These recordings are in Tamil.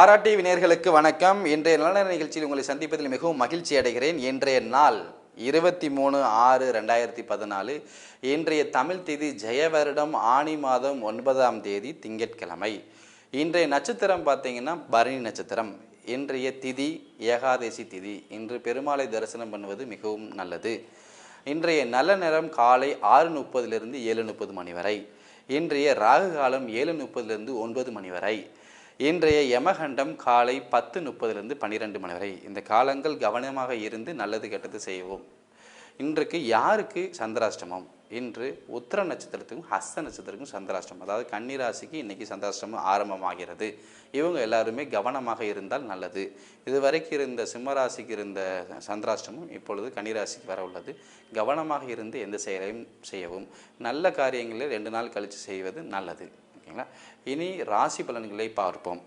ஆர்ஆர்டி நேயர்களுக்கு வணக்கம். இன்றைய நல்ல நிகழ்ச்சியில் உங்களை சந்திப்பதில் மிகவும் மகிழ்ச்சி அடைகிறேன். இன்றைய நாள் 23/6/2014. இன்றைய தமிழ் தேதி ஜெய வருடம் ஆனி மாதம் 9ஆம் தேதி திங்கட்கிழமை. இன்றைய நட்சத்திரம் பார்த்தீங்கன்னா பரணி நட்சத்திரம். இன்றைய திதி ஏகாதசி திதி. இன்று பெருமாளை தரிசனம் பண்ணுவது மிகவும் நல்லது. இன்றைய நல்ல நேரம் காலை 6:30 7:30 மணி வரை. இன்றைய ராகு காலம் 7:30 9 மணி வரை. இன்றைய யமகண்டம் காலை 10:30 12 மணி வரை. இந்த காலங்கள் கவனமாக இருந்து நல்லது கெட்டது செய்வோம். இன்றைக்கு யாருக்கு சந்திராஷ்டமம்? இன்று உத்திர நட்சத்திரத்துக்கும் ஹஸ்த நட்சத்திரத்துக்கும் சந்திராஷ்டமம். அதாவது கன்னிராசிக்கு இன்னைக்கு சந்திராஷ்டமம் ஆரம்பமாகிறது. இவங்க எல்லாருமே கவனமாக இருந்தால் நல்லது. இதுவரைக்கும் இருந்த சிம்மராசிக்கு இருந்த சந்திராஷ்டமம் இப்பொழுது கன்னிராசிக்கு வர உள்ளது. கவனமாக இருந்து எந்த செயலையும் செய்யவும், நல்ல காரியங்களை 2 நாள் கழித்து செய்வது நல்லது. ஓகேங்களா? இனி ராசி பலன்களை பார்ப்போம்.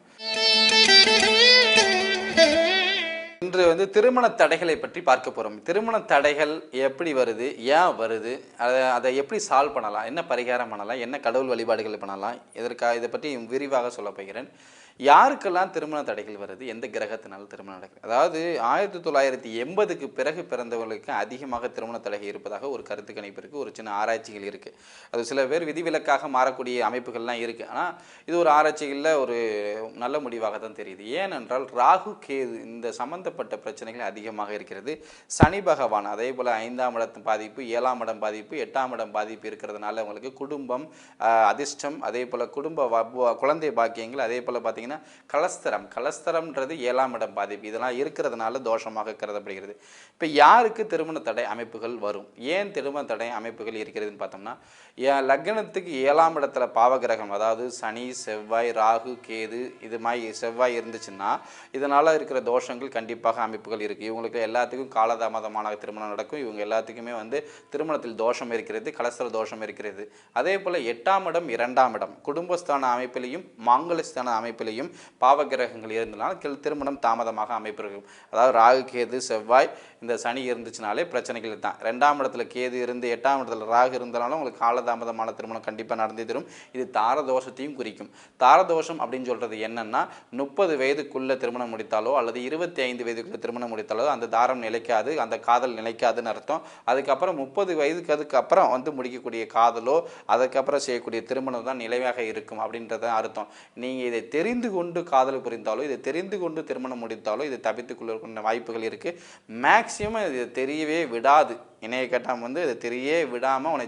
இன்று திருமண தடைகளை பற்றி பார்க்க போகிறோம். திருமண தடைகள் எப்படி வருது, ஏன் வருது, அதை எப்படி சால்வ் பண்ணலாம், என்ன பரிகாரம் பண்ணலாம், என்ன கடவுள் வழிபாடுகள் பண்ணலாம், இதை பற்றி விரிவாக சொல்ல போகிறேன். யாருக்கெல்லாம் திருமண தடைகள் வருது, எந்த கிரகத்தினாலும் திருமண தடைகள்? அதாவது 1980க்கு பிறகு பிறந்தவர்களுக்கு அதிகமாக திருமண தடைகள் இருப்பதாக ஒரு கருத்து கணிப்பு இருக்குது, ஒரு சின்ன ஆராய்ச்சிகள் இருக்குது. அது சில பேர் விதிவிலக்காக மாறக்கூடிய அமைப்புகள்லாம் இருக்குது. ஆனால் இது ஒரு ஆராய்ச்சிகளில் ஒரு நல்ல முடிவாக தான் தெரியுது. ஏனென்றால் ராகு கேது இந்த சம்பந்தப்பட்ட பிரச்சனைகள் அதிகமாக இருக்கிறது. சனி பகவான் அதே போல் 5ஆம் இடம் பாதிப்பு, 7ஆம் இடம் பாதிப்பு, 8ஆம் இடம் பாதிப்பு இருக்கிறதுனால அவங்களுக்கு குடும்பம், அதிர்ஷ்டம், அதே போல் குழந்தை பாக்கியங்கள், அதே போல் பார்த்தீங்கன்னா கலஸ்தரம்ன்றது 7ஆம் இடம் பாதிப்பு, இதெல்லாம் இருக்கிறதுனால தோஷமாக கருதப்படுகிறது. இப்போ யாருக்கு திருமண தடை அமைப்புகள் வரும், ஏன் திருமண தடை அமைப்புகள் இருக்கிறதுன்னு பார்த்தோம்னா, லக்னத்துக்கு 7ஆம் இடத்துல பாவகிரகம், அதாவது சனி, செவ்வாய், ராகு, கேது, இது மாதிரி செவ்வாய் இருந்துச்சுன்னா இதனால் இருக்கிற தோஷங்கள் கண்டிப்பாக அமைப்புகள் இருக்குது. இவங்களுக்கு எல்லாத்துக்கும் காலதாமதமான திருமணம் நடக்கும். இவங்க எல்லாத்துக்குமே திருமணத்தில் தோஷம் இருக்கிறது, கலஸ்தர தோஷம் இருக்கிறது. அதே போல் 8ஆம் இடம் 2ஆம் இடம் குடும்பஸ்தான அமைப்பிலையும் மாங்கல்யஸ்தான அமைப்பிலையும் பாவகிரகங்கள் இருந்தனால் திருமணம் தாமதமாக அமைப்பு இருக்கும். அதாவது ராகு கேது செவ்வாய் இந்த சனி இருந்துச்சுனாலே பிரச்சனைகள் தான். 2ஆம் இடத்துல கேது இருந்து 8ஆம் இடத்துல ராகு இருந்தாலும் உங்களுக்கு காலதாமதமான திருமணம் கண்டிப்பாக நடந்து தரும். இது தாரதோஷத்தையும் குறிக்கும். தாரதோஷம் அப்படின்னு சொல்றது என்னன்னா, 30 வயதுக்குள்ள திருமணம் முடித்தாலோ அல்லது 25 வயதுக்குள்ள திருமணம் முடித்தாலோ அந்த தாரம் நிலைக்காது, அந்த காதல் நிலைக்காதுன்னு அர்த்தம். அதுக்கப்புறம் 30 வயதுக்கு அதுக்கப்புறம் முடிக்கக்கூடிய காதலோ அதுக்கப்புறம் செய்யக்கூடிய திருமணம் தான் நிலையாக இருக்கும் அப்படின்றத அர்த்தம். நீங்கள் இதை தெரிந்து கொண்டு காதல் புரிந்தாலோ, இதை தெரிந்து கொண்டு திருமணம் முடித்தாலோ இதை தவிர்த்துக் கொள்ள வாய்ப்புகள் இருக்குது. மேக்சிமம் இது தெரியவே விடாது. இணைய கட்டம் இதை தெரிய விடாமல் உங்களை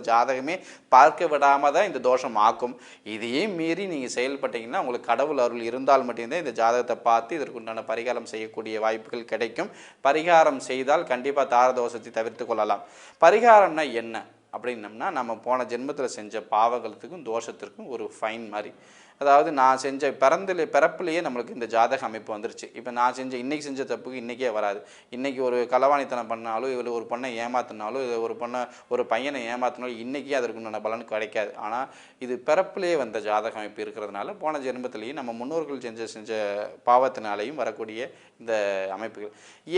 ஜாதகமே பார்க்க விடாமல் தான் இந்த தோஷம் ஆக்கும். இதையே மீறி நீங்கள் செயல்பட்டீங்கன்னா உங்களுக்கு கடவுள் அருள் இருந்தால் மட்டும்தான் இந்த ஜாதகத்தை பார்த்து இதற்குண்டான பரிகாரம் செய்யக்கூடிய வாய்ப்புகள் கிடைக்கும். பரிகாரம் செய்தால் கண்டிப்பாக தாரதோஷத்தை தவிர்த்து கொள்ளலாம். பரிகாரம்னா என்ன அப்படின்னம்னா, நம்ம போன ஜென்மத்தில் செஞ்ச பாவங்களுக்கும் தோஷத்திற்கும் ஒரு ஃபைன் மாதிரி. அதாவது நான் செஞ்ச பிறப்புலேயே நம்மளுக்கு இந்த ஜாதக அமைப்பு வந்துருச்சு. இப்போ நான் இன்றைக்கி செஞ்ச தப்புக்கு இன்றைக்கே வராது. இன்றைக்கி ஒரு களவாணித்தனம் பண்ணாலும், இதில் ஒரு பொண்ணை ஏமாத்தினாலும், இதில் ஒரு பையனை ஏமாத்தினாலும் இன்றைக்கி அதற்குண்டான பலன் கிடைக்காது. ஆனால் இது பிறப்புலேயே வந்த ஜாதக அமைப்பு இருக்கிறதுனால போன ஜென்மத்திலேயும் நம்ம முன்னோர்கள் செஞ்ச பாவத்தினாலேயும் வரக்கூடிய இந்த அமைப்புகள்.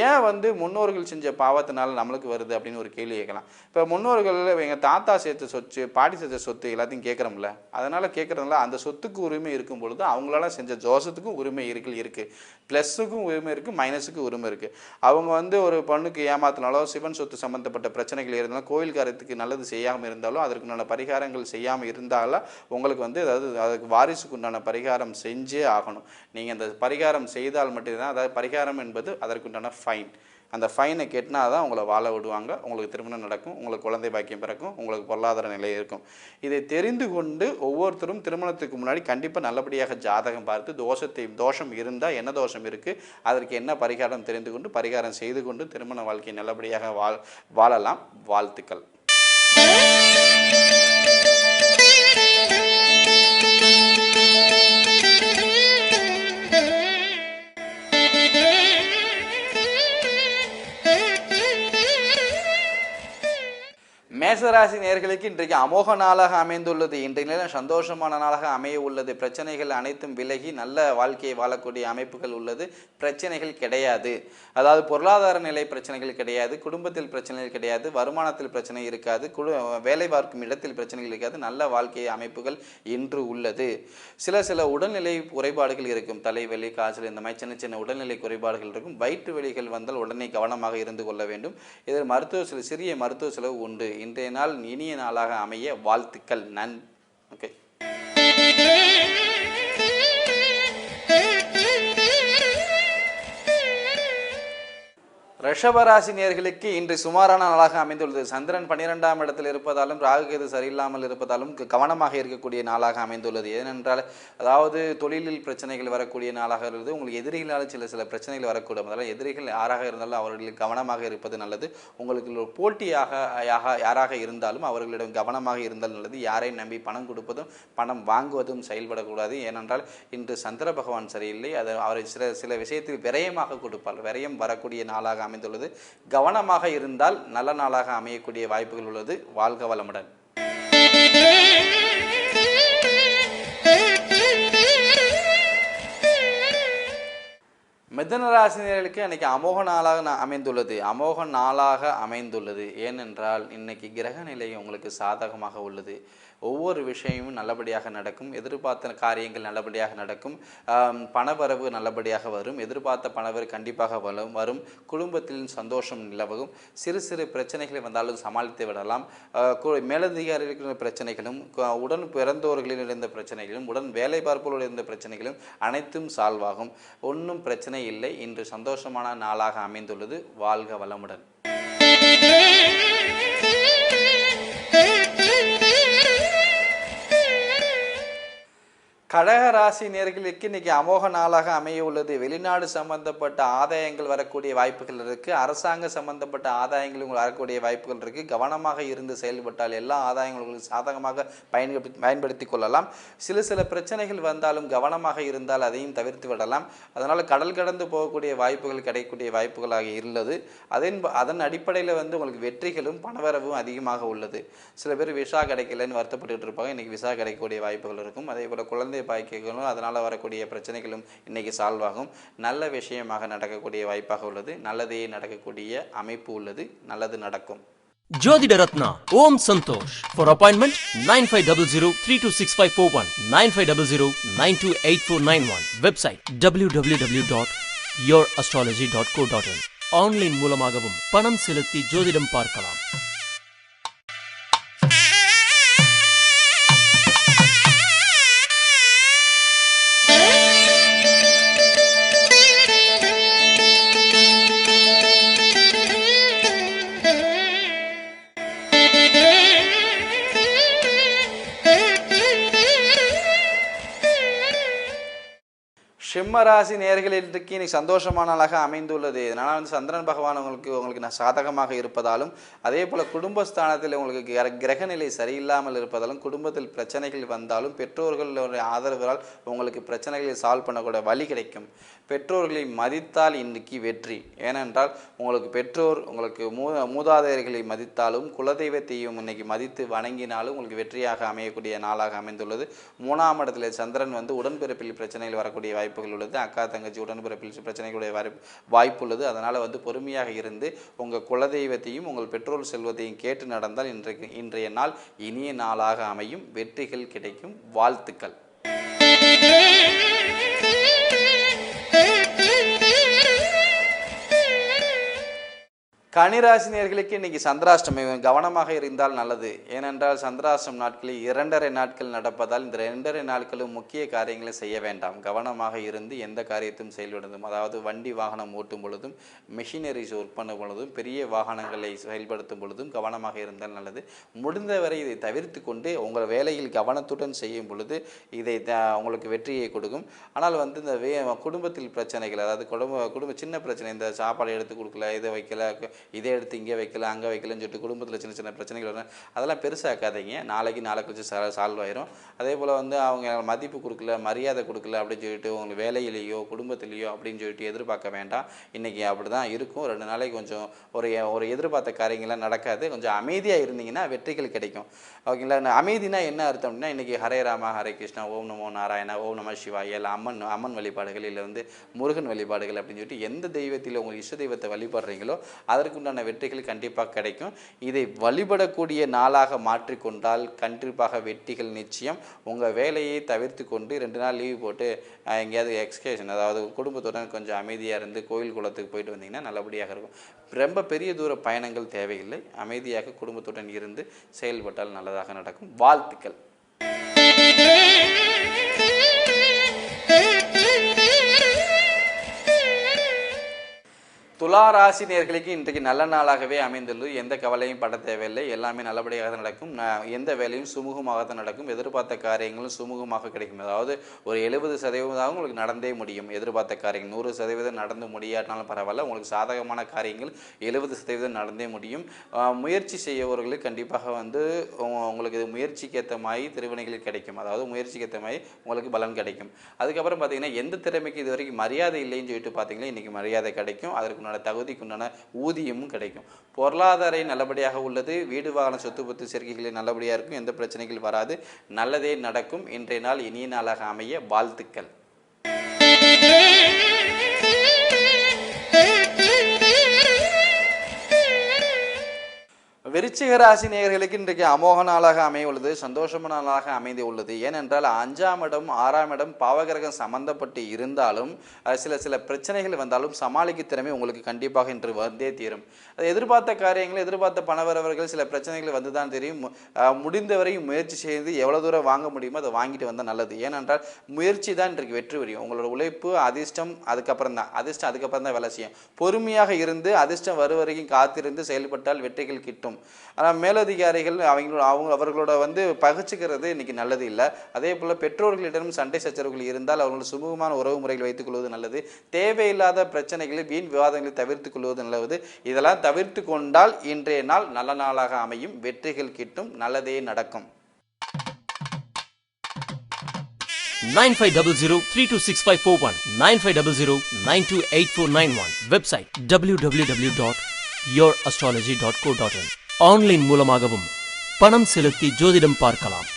ஏன் முன்னோர்கள் செஞ்ச பாவத்தினால நம்மளுக்கு வருது அப்படின்னு ஒரு கேள்வி கேட்கலாம். இப்போ முன்னோர்கள் எங்கள் தாத்தா சேர்த்த சொத்து, பாட்டி சேர்த்த சொத்து எல்லாத்தையும் கேட்குறோம்ல, அதனால் கேட்குறதுனால அந்த சொத்துக்கு உரிமை இருக்கும் பொழுது அவங்களால செஞ்ச தோஷத்துக்கும் உரிமை இருக்குது. ப்ளஸ்ஸுக்கும் உரிமை இருக்குது, மைனஸுக்கும் உரிமை இருக்குது. அவங்க ஒரு பொண்ணுக்கு ஏமாத்தினாலோ, சிவன் சொத்து சம்மந்தப்பட்ட பிரச்சனைகள் இருந்தாலும், கோயில் காரியத்துக்கு நல்லது செய்யாமல் இருந்தாலும், அதற்குண்டான பரிகாரங்கள் செய்யாமல் இருந்தாலும் உங்களுக்கு அதுக்கு வாரிசுக்கு உண்டான பரிகாரம் செஞ்சே ஆகணும். நீங்கள் அந்த பரிகாரம் செய்தால் மட்டும்தான், அதாவது பரிகாரம் என்பது அதற்குண்டான ஃபைன். அந்த ஃபைனை கெட்டினா தான் உங்களை வாழ விடுவாங்க, உங்களுக்கு திருமணம் நடக்கும், உங்களுக்கு குழந்தை பாக்கியம் பிறக்கும், உங்களுக்கு பொருளாதார நிலை இருக்கும். இதை தெரிந்து கொண்டு ஒவ்வொருத்தரும் திருமணத்துக்கு முன்னாடி கண்டிப்பாக நல்லபடியாக ஜாதகம் பார்த்து தோஷம் இருந்தால் என்ன தோஷம் இருக்குது, அதற்கு என்ன பரிகாரம் தெரிந்து கொண்டு பரிகாரம் செய்து கொண்டு திருமண வாழ்க்கையை நல்லபடியாக வாழலாம். வாழ்த்துக்கள். மேசராசி நேயர்களுக்கு இன்றைக்கு அமோக நாளாக அமைந்துள்ளது. இன்றைய நிலையில் சந்தோஷமான நாளாக அமைய உள்ளது. பிரச்சனைகள் அனைத்தும் விலகி நல்ல வாழ்க்கையை வாழக்கூடிய அமைப்புகள் உள்ளது. பிரச்சனைகள் கிடையாது. அதாவது பொருளாதார நிலை பிரச்சனைகள் கிடையாது, குடும்பத்தில் பிரச்சனைகள் கிடையாது, வருமானத்தில் பிரச்சனை இருக்காது, வேலை பார்க்கும் இடத்தில் பிரச்சனைகள் இருக்காது. நல்ல வாழ்க்கை அமைப்புகள் இன்று உள்ளது. சில உடல்நிலை குறைபாடுகள் இருக்கும். தலைவலி, காய்ச்சல், இந்த மாதிரி சின்ன சின்ன உடல்நிலை குறைபாடுகள் இருக்கும். வயிற்று வலிகள் வந்தால் உடனே கவனமாக இருந்து கொள்ள வேண்டும். இதில் சிறிய மருத்துவ செலவு உண்டு. இன்றைய நாள் இனிய நாளாக அமைய வாழ்த்துக்கள். ஓகே. ரிஷபராசி நேயர்களுக்கு இன்று சுமாரான நாளாக அமைந்துள்ளது. சந்திரன் 12ஆம் இடத்தில் இருப்பதாலும் ராகுகேது சரியில்லாமல் இருப்பதாலும் கவனமாக இருக்கக்கூடிய நாளாக அமைந்துள்ளது. ஏனென்றால் அதாவது தொழிலில் பிரச்சனைகள் வரக்கூடிய நாளாக இருந்தது. உங்களுக்கு எதிரிகளால் சில பிரச்சனைகள் வரக்கூடும். அதனால் எதிரிகள் யாராக இருந்தாலும் அவர்களில் கவனமாக இருப்பது நல்லது. உங்களுக்கு போட்டியாக யாராக இருந்தாலும் அவர்களிடம் கவனமாக இருந்தால் நல்லது. யாரையும் நம்பி பணம் கொடுப்பதும் பணம் வாங்குவதும் செயல்படக்கூடாது. ஏனென்றால் இன்று சந்திர பகவான் சரியில்லை. அவரை சில விஷயத்தில் விரயமாக கொடுப்பார். விரயம் வரக்கூடிய நாளாக அமைந்துள்ளது. கவனமாக இருந்தால் நல்ல நாளாக அமையக்கூடிய வாய்ப்புகள் உள்ளது. வாழ்க வளமுடன். மிதுனராசினியர்களுக்கு இன்னைக்கு அமோக நாளாக அமைந்துள்ளது. ஏனென்றால் இன்னைக்கு கிரக நிலை உங்களுக்கு சாதகமாக உள்ளது. ஒவ்வொரு விஷயமும் நல்லபடியாக நடக்கும். எதிர்பார்த்த காரியங்கள் நல்லபடியாக நடக்கும். பணவரவு நல்லபடியாக வரும். எதிர்பார்த்த பணவரவு கண்டிப்பாக வரும். குடும்பத்தில் சந்தோஷம் நிலவும். சிறு பிரச்சனைகளை வந்தாலும் சமாளித்து விடலாம். மேலதிகாரிகளின் பிரச்சனைகளும், உடன் பிறந்தோர்களில் இருந்த பிரச்சனைகளும், உடன் வேலை பார்ப்பவர்கள் இருந்த பிரச்சனைகளும் அனைத்தும் சால்வ் ஆகும். ஒன்றும் பிரச்சனை இல்லை. இன்று சந்தோஷமான நாளாக அமைந்துள்ளது. வாழ்க வளமுடன். கடகராசி நேயர்களுக்கு இன்னைக்கு அமோக நாளாக அமைய உள்ளது. வெளிநாடு சம்பந்தப்பட்ட ஆதாயங்கள் வரக்கூடிய வாய்ப்புகள் இருக்கு. அரசாங்க சம்பந்தப்பட்ட ஆதாயங்கள் உங்களுக்கு வரக்கூடிய வாய்ப்புகள் இருக்கு. கவனமாக இருந்து செயல்பட்டால் எல்லா ஆதாயங்களும் சாதகமாக பயன்படுத்தி கொள்ளலாம். சில பிரச்சனைகள் வந்தாலும் கவனமாக இருந்தால் அதையும் தவிர்த்து விடலாம். அதனால் கடல் கடந்து போகக்கூடிய வாய்ப்புகள் கிடைக்கக்கூடிய வாய்ப்புகளாக உள்ளது. அதன் அடிப்படையில் உங்களுக்கு வெற்றிகளும் பணவரவும் அதிகமாக உள்ளது. சில பேர் விசா கிடைக்கலன்னு வருத்தப்பட்டு இருப்பாங்க. இன்னைக்கு விசா கிடைக்கக்கூடிய வாய்ப்புகள் இருக்கும். அதே போல குழந்தை பாய்க்கணும், அதனால் வரக்கூடிய பிரச்சனைகளும் இன்னைக்கு சால்வ் ஆகும். நல்ல விஷயமாக நடக்கக்கூடிய வாய்ப்பாக உள்ளது. நல்லதே நடக்கக்கூடிய அமைப்பு உள்ளது. நல்லது நடக்கும். ஜோதிட ரத்னா Om Santhosh. For appointment 9500326541 9500928491. Website www.yourastrology.co.in. Online மூலமாகவும் பணம் செலுத்தி ஜோதிடம் பார்க்கலாம். சிம்மராசி நேயர்களுக்கு இன்னைக்கு சந்தோஷமான நாளாக அமைந்துள்ளது. இதனால் சந்திரன் பகவான் உங்களுக்கு சாதகமாக இருப்பதாலும், அதே போல் குடும்பஸ்தானத்தில் உங்களுக்கு கிரகநிலை சரியில்லாமல் இருப்பதாலும், குடும்பத்தில் பிரச்சனைகள் வந்தாலும் பெற்றோர்களுடைய ஆதரவால் உங்களுக்கு பிரச்சனைகளை சால்வ் பண்ணக்கூடிய வழி கிடைக்கும். பெற்றோர்களை மதித்தால் இன்னைக்கு வெற்றி. ஏனென்றால் உங்களுக்கு பெற்றோர் உங்களுக்கு மூதாதையர்களை மதித்தாலும், குலதெய்வத்தையும் இன்னைக்கு மதித்து வணங்கினாலும் உங்களுக்கு வெற்றியாக அமையக்கூடிய நாளாக அமைந்துள்ளது. 3ஆம் இடத்துல சந்திரன் உடன்பிறப்பில் பிரச்சனைகள் வரக்கூடிய வாய்ப்புகள் உள்ளது. அக்கா தங்கச்சி உடன்பிறப்பில் பிரச்சனைகளுடைய வாய்ப்பு உள்ளது. அதனால் பொறுமையாக இருந்து உங்கள் குலதெய்வத்தையும் உங்கள் பெற்றோர் செல்வத்தையும் கேட்டு நடந்தால் இன்றைய நாள் இனிய நாளாக அமையும். வெற்றிகள் கிடைக்கும். வாழ்த்துக்கள். கன்னிராசி நேயர்களுக்கு இன்னைக்கு சந்திராஷ்டமி. கவனமாக இருந்தால் நல்லது. ஏனென்றால் சந்திராஷ்டம நாட்களில் 2.5 நாட்கள் நடப்பதால் இந்த 2.5 நாட்களும் முக்கிய காரியங்களை செய்ய வேண்டாம். கவனமாக இருந்து எந்த காரியத்தையும் செயல்படுத்தும். அதாவது வண்டி வாகனம் ஓட்டும் பொழுதும், மிஷினரிஸ் ஒர்க் பண்ணும் பொழுதும், பெரிய வாகனங்களை செயல்படுத்தும் பொழுதும் கவனமாக இருந்தால் நல்லது. முடிந்தவரை இதை தவிர்த்து கொண்டு உங்கள் வேலையில் கவனத்துடன் செய்யும் பொழுது இதை உங்களுக்கு வெற்றியை கொடுக்கும். ஆனால் இந்த குடும்பத்தில் பிரச்சனைகள், அதாவது குடும்ப சின்ன பிரச்சனை, இந்த சாப்பாடு எடுத்து கொடுக்கல, இதை வைக்கல, இதே எடுத்து இங்கே வைக்கல அங்கே வைக்கலன்னு சொல்லிட்டு குடும்பத்தில் சின்ன சின்ன பிரச்சனைகள் வரும். அதெல்லாம் பெருசாக்காதீங்க. நாளைக்கு கழிச்சு சால்வ் ஆயிரும். அதே போல் வந்து அவங்க மதிப்பு கொடுக்கல, மரியாதை கொடுக்கல அப்படின்னு சொல்லிட்டு உங்களுக்கு வேலையிலேயோ குடும்பத்திலேயோ அப்படின்னு சொல்லிட்டு எதிர்பார்க்க வேண்டாம். இன்றைக்கி அப்படி தான் இருக்கும். 2 நாளைக்கு கொஞ்சம் ஒரு எதிர்பார்த்த காரியங்கள்லாம் நடக்காது. கொஞ்சம் அமைதியாக இருந்தீங்கன்னா வெற்றிகள் கிடைக்கும். ஓகேங்களா? அமைதினா என்ன அர்த்தம் அப்படின்னா, இன்றைக்கி ஹரே ராமா ஹரே கிருஷ்ணா, ஓம் நமோ நாராயணா, ஓம் நம சிவாய, இல்லை அம்மன் வழிபாடுகள், இல்லை வந்து முருகன் வழிபாடுகள் அப்படின்னு சொல்லிட்டு எந்த தெய்வத்தில் உங்களுக்கு இஷ்ட தெய்வத்தை வழிபடுறீங்களோ அதற்குண்டான வெற்றிகள் கண்டிப்பாக கிடைக்கும். இதை வழிபடக்கூடிய நாளாக மாற்றிக்கொண்டால் கண்டிப்பாக வெற்றிகள் நிச்சயம். உங்கள் வேலையை தவிர்த்து கொண்டு 2 நாள் லீவ் போட்டு எங்கேயாவது எக்ஸ்கர்ஷன், அதாவது குடும்பத்துடன் கொஞ்சம் அமைதியாக இருந்து கோயில் குளத்துக்கு போயிட்டு வந்தீங்கன்னா நல்லபடியாக இருக்கும். ரொம்ப பெரிய தூர பயணங்கள் தேவையில்லை. அமைதியாக குடும்பத்துடன் இருந்து செயல்பட்டால் நல்லதாக நடக்கும். வாழ்த்துக்கள். துலா ராசி நேயர்களுக்கு இன்றைக்கு நல்ல நாளாகவே அமைந்துள்ளது. எந்த கவலையும் பட தேவையில்லை. எல்லாமே நல்லபடியாக நடக்கும். எந்த வேலையும் சுமூகமாக தான் நடக்கும். எதிர்பார்த்த காரியங்களும் சுமூகமாக கிடைக்கும். அதாவது ஒரு 70% உங்களுக்கு நடந்தே முடியும். எதிர்பார்த்த காரியங்கள் 100% நடந்து முடியாட்டினாலும் பரவாயில்ல. உங்களுக்கு சாதகமான காரியங்கள் 70% நடந்தே முடியும். முயற்சி செய்யவர்களுக்கு கண்டிப்பாக வந்து உங்களுக்கு முயற்சிக்கு ஏற்ற மாதிரி திருவினைகள் கிடைக்கும். அதாவது முயற்சிக்கு ஏற்ற மாதிரி உங்களுக்கு பலன் கிடைக்கும். அதுக்கப்புறம் பார்த்தீங்கன்னா, எந்த திறமைக்கு இது வரைக்கும் மரியாதை இல்லைன்னு சொல்லிட்டு பார்த்தீங்கன்னா இன்றைக்கி மரியாதை கிடைக்கும். அதற்கு தகுதிக்குண்டான ஊதியமும் கிடைக்கும். பொருளாதார நல்லபடியாக உள்ளது. வீடு வாகன சொத்து பத்து சேர்க்கைகளில் நல்லபடியாக இருக்கும். எந்த பிரச்சனைகள் வராது. நல்லதே நடக்கும். இன்றைய நாள் இனிய நாளாக அமைய வாழ்த்துக்கள். விருச்சிக ராசி நேயர்களுக்கு இன்றைக்கு அமோக நாளாக அமைய உள்ளது. சந்தோஷமான நாளாக அமைந்து உள்ளது. ஏனென்றால் 5ஆம் இடம் 6ஆம் இடம் பாவகிரகம் சம்பந்தப்பட்டு இருந்தாலும் சில பிரச்சனைகள் வந்தாலும் சமாளிக்க திறமை உங்களுக்கு கண்டிப்பாக இன்று வந்தே தீரும். அது எதிர்பார்த்த காரியங்கள், எதிர்பார்த்த பணவரவர்கள், சில பிரச்சனைகள் வந்து தான் தெரியும். முடிந்தவரையும் முயற்சி செய்து எவ்வளோ தூரம் வாங்க முடியுமோ அதை வாங்கிட்டு வந்தால் நல்லது. ஏனென்றால் முயற்சி தான் இன்றைக்கு வெற்றி வரையும். உங்களோட உழைப்பு, அதிர்ஷ்டம் அதுக்கப்புறம் தான் வேலை செய்யும். பொறுமையாக இருந்து அதிர்ஷ்டம் வரும் வரைக்கும் காத்திருந்து செயல்பட்டால் வெற்றிகள் கிட்டும். ஆனால் மேலதிகாரிகள் அவர்களோட வந்து பகிச்சுக்கிறது இன்னைக்கு நல்லது இல்லை. அதே போல் பெற்றோர்களிடம் சண்டை சச்சரவுகள் இருந்தால் அவர்கள் சுமூகமான உறவு முறைகள் வைத்துக் கொள்வது நல்லது. தேவையில்லாத பிரச்சனைகளை, வீண் விவாதங்களை தவிர்த்து கொள்வது நல்லது. இதெல்லாம் தவிர்த்து கொண்டால் இன்றைய நாள் நல்ல நாளாக அமையும். வெற்றிகள் கிட்டும். நல்லதே நடக்கும். 9500326541 9500928491 வெப்சைட் www.yourastrology.co.in ஆன்லைன் மூலமாகவும் பணம் செலுத்தி ஜோதிடம் பார்க்கலாம்.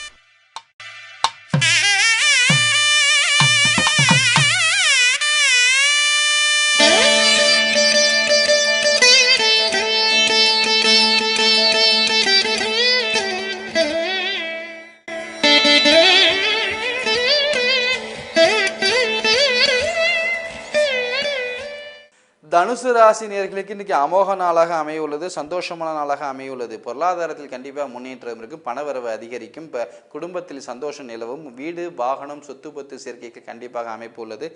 தனுசு ராசி நேயர்களுக்கு இன்றைக்கி அமோக நாளாக அமைய உள்ளது. சந்தோஷமான நாளாக அமைய உள்ளது. பொருளாதாரத்தில் கண்டிப்பாக முன்னேற்றம் இருக்கும். பணவரவு அதிகரிக்கும். இப்போ குடும்பத்தில் சந்தோஷம் நிலவும். வீடு வாகனம் சொத்து பத்து சேர்க்கைக்கு கண்டிப்பாக அமைப்பு உள்ளது.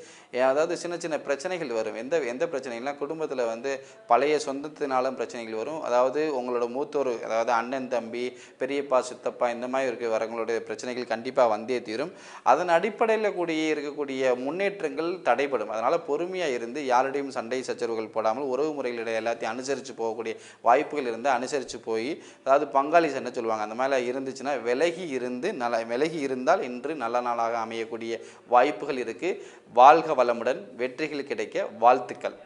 அதாவது சின்ன சின்ன பிரச்சனைகள் வரும். எந்த பிரச்சனைகள்லாம் குடும்பத்தில் வந்து பழைய சொந்தத்தினாலும் பிரச்சனைகள் வரும். அதாவது உங்களோட மூத்தோர், அதாவது அண்ணன் தம்பி, பெரியப்பா சித்தப்பா, இந்த மாதிரி வரவங்களுடைய பிரச்சனைகள் கண்டிப்பாக வந்தே தீரும். அதன் அடிப்படையில் இருக்கக்கூடிய முன்னேற்றங்கள் தடைபடும். அதனால் பொறுமையாக இருந்து யாருடையும் சண்டை சச்சரவுகள் போடாமல் உறவு முறைகளிடையே எல்லாத்தையும் அனுசரித்து போகக்கூடிய வாய்ப்புகள் இருந்து அனுசரித்து போய், அதாவது பங்காளி சண்டை சொல்லுவாங்க, அந்த மாதிரி இருந்துச்சுன்னா விலகி இருந்தால் இன்று நல்ல நாளாக அமையக்கூடிய வாய்ப்புகள் இருக்கு. வாழ்க வளமுடன். வெற்றிகள் கிடைக்க வாழ்த்துக்கள்.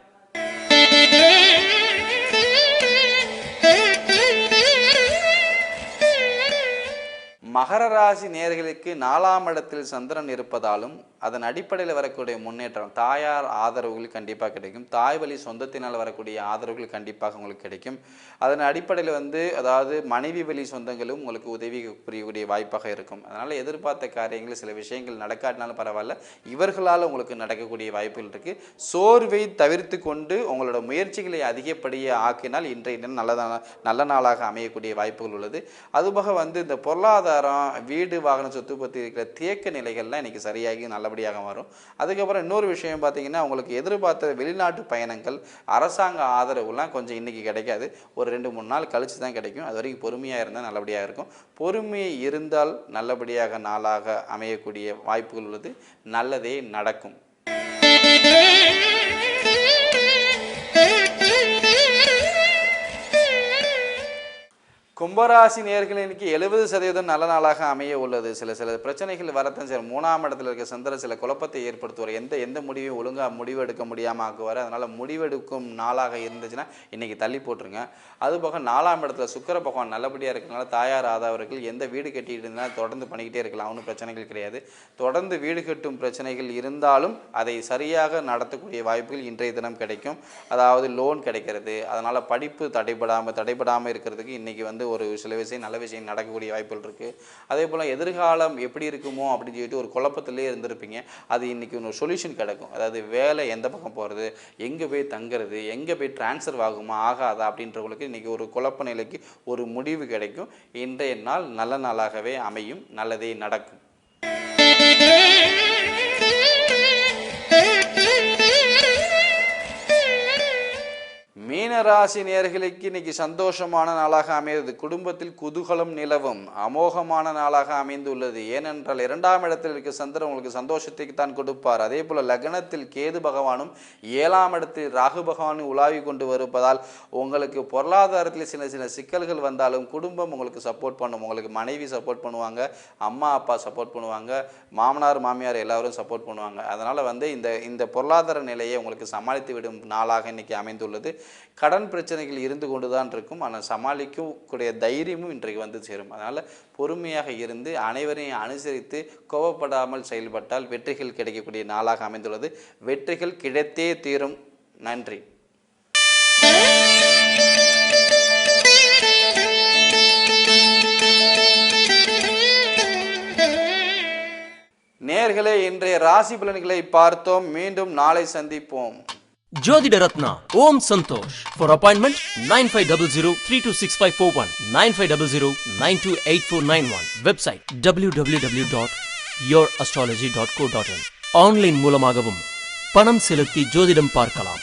மகர ராசி நேயர்களுக்கு 4ஆம் இடத்தில் சந்திரன் இருப்பதாலும் அதன் அடிப்படையில் வரக்கூடிய முன்னேற்றம், தாயார் ஆதரவுகள் கண்டிப்பாக கிடைக்கும். தாய் வழி சொந்தத்தினால் வரக்கூடிய ஆதரவுகள் கண்டிப்பாக உங்களுக்கு கிடைக்கும். அதன் அடிப்படையில் அதாவது மனைவி வழி சொந்தங்களும் உங்களுக்கு உதவி புரியக்கூடிய வாய்ப்பாக இருக்கும். அதனால் எதிர்பார்த்த காரியங்கள், சில விஷயங்கள் நடக்காட்டினாலும் பரவாயில்ல, இவர்களால் உங்களுக்கு நடக்கக்கூடிய வாய்ப்புகள் இருக்குது. சோர்வை தவிர்த்து கொண்டு உங்களோட முயற்சிகளை அதிகப்படியாக ஆக்கினால் இன்றைய தினம் நல்ல நாளாக அமையக்கூடிய வாய்ப்புகள் உள்ளது. அதுபோக இந்த பொருளாதாரம், வீடு வாகன சொத்து பற்றி இருக்கிற தேக்க நிலைகள்லாம் இன்றைக்கி சரியாகி நல்லபடியாக வரும். அதுக்கப்புறம் இன்னொரு விஷயம் பார்த்தீங்கன்னா, உங்களுக்கு எதிர்பார்த்த வெளிநாட்டு பயணங்கள், அரசாங்க ஆதரவுலாம் கொஞ்சம் இன்றைக்கி கிடைக்காது. ஒரு 2-3 நாள் கழித்து தான் கிடைக்கும். அது வரைக்கும் பொறுமையாக இருந்தால் நல்லபடியாக இருக்கும். பொறுமை இருந்தால் நல்லபடியாக நாளாக அமையக்கூடிய வாய்ப்புகள் உள்ளது. நல்லதே நடக்கும். கும்பராசி நேயர்களுக்கு 70% நல்ல நாளாக அமைய உள்ளது. சில பிரச்சனைகள் வரத்தான் சரி. 3ஆம் இடத்துல இருக்க சந்திரன் சில குழப்பத்தை ஏற்படுத்துவார். எந்த முடிவையும் ஒழுங்காக முடிவெடுக்க முடியாமல் ஆக்குவார். அதனால் முடிவெடுக்கும் நாளாக இருந்துச்சுன்னா இன்றைக்கி தள்ளி போட்டுருங்க. அதுபோக 4ஆம் இடத்துல சுக்கிர பகவான் நல்லபடியாக இருக்கிறனால தாயார் ஆதவர்கள் எந்த வீடு கட்டிட்டு இருந்தாலும் தொடர்ந்து பண்ணிக்கிட்டே இருக்கலாம். ஒன்றும் பிரச்சனைகள் கிடையாது. தொடர்ந்து வீடு கட்டும் பிரச்சனைகள் இருந்தாலும் அதை சரியாக நடத்தக்கூடிய வாய்ப்புகள் இன்றைய தினம் கிடைக்கும். அதாவது லோன் கிடைக்கிறது. அதனால் படிப்பு தடைபடாமல் இருக்கிறதுக்கு இன்றைக்கி ஒரு சில விஷயம் நல்ல விஷயம் நடக்கக்கூடிய வாய்ப்புகள் இருக்குது. அதே போல் எதிர்காலம் எப்படி இருக்குமோ அப்படின்னு சொல்லிட்டு ஒரு குழப்பத்திலே இருந்திருப்பீங்க. அது இன்றைக்கி ஒரு சொல்யூஷன் கிடைக்கும். அதாவது வேலை எந்த பக்கம் போகிறது, எங்கே போய் தங்குறது, எங்கே போய் டிரான்ஸ்ஃபர் ஆகுமா ஆகாதா அப்படின்றவங்களுக்கு இன்றைக்கி ஒரு குழப்ப நிலைக்கு ஒரு முடிவு கிடைக்கும். இன்றைய நாள் நல்ல நாளாகவே அமையும். நல்லதே நடக்கும். மீனராசி நேயர்களுக்கு இன்னைக்கு சந்தோஷமான நாளாக அமைகிறது. குடும்பத்தில் குதூகலம் நிலவும் அமோகமான நாளாக அமைந்துள்ளது. ஏனென்றால் 2ஆம் இடத்தில் இருக்க சந்திரன் உங்களுக்கு சந்தோஷத்தை தான் கொடுப்பார். அதே போல லக்னத்தில் கேது பகவானும் 7ஆம் இடத்தில் ராகு பகவானும் உலாவி கொண்டு வருவதால் உங்களுக்கு பொருளாதாரத்தில் சில சிக்கல்கள் வந்தாலும் குடும்பம் உங்களுக்கு சப்போர்ட் பண்ணும். உங்களுக்கு மனைவி சப்போர்ட் பண்ணுவாங்க, அம்மா அப்பா சப்போர்ட் பண்ணுவாங்க, மாமனார் மாமியார் எல்லாரும் சப்போர்ட் பண்ணுவாங்க. அதனால் இந்த பொருளாதார நிலையை உங்களுக்கு சமாளித்து விடும் நாளாக இன்னைக்கு அமைந்துள்ளது. கடன் பிரச்சனைகள் இருந்து கொண்டு தான் இருக்கும். ஆனால் சமாளிக்கக்கூடிய தைரியமும் இன்றைக்கு சேரும். அதனால் பொறுமையாக இருந்து அனைவரையும் அனுசரித்து கோபப்படாமல் செயல்பட்டால் வெற்றிகள் கிடைக்கக்கூடிய நாளாக அமைந்துள்ளது. வெற்றிகள் கிடைத்தே தீரும். நன்றி. நேயர்களே, இன்றைய ராசி பலன்களை பார்த்தோம். மீண்டும் நாளை சந்திப்போம். ஜோதிட ரத்னா Om Santhosh. For appointment 9500326541 9500928491. Website www.yourastrology.co.in. Online மூலமாகவும் பணம் செலுத்தி ஜோதிடம் பார்க்கலாம்.